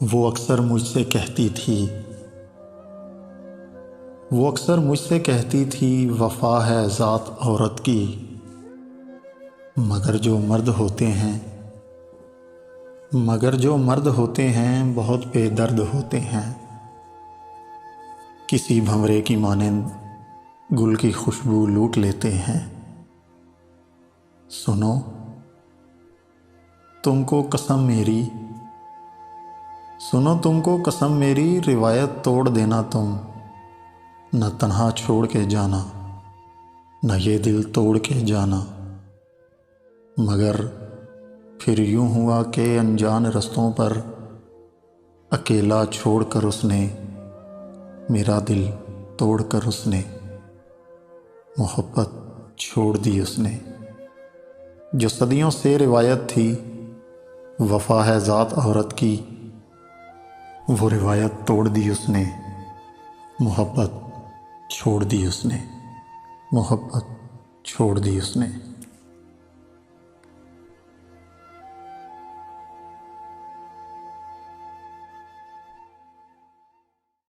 वो अक्सर मुझसे कहती थी वफ़ा है ज़ात औरत की। मगर जो मर्द होते हैं बहुत बेदर्द होते हैं। किसी भंवरे की मानिंद गुल की खुशबू लूट लेते हैं। सुनो तुमको कसम मेरी रिवायत तोड़ देना तुम। न तन्हा छोड़ के जाना, न ये दिल तोड़ के जाना। मगर फिर यूं हुआ कि अनजान रास्तों पर अकेला छोड़कर उसने मेरा दिल तोड़कर उसने मोहब्बत छोड़ दी उसने। जो सदियों से रिवायत थी वफ़ा है ज़ात औरत की, वो रिवायत तोड़ दी उसने, मोहब्बत छोड़ दी उसने।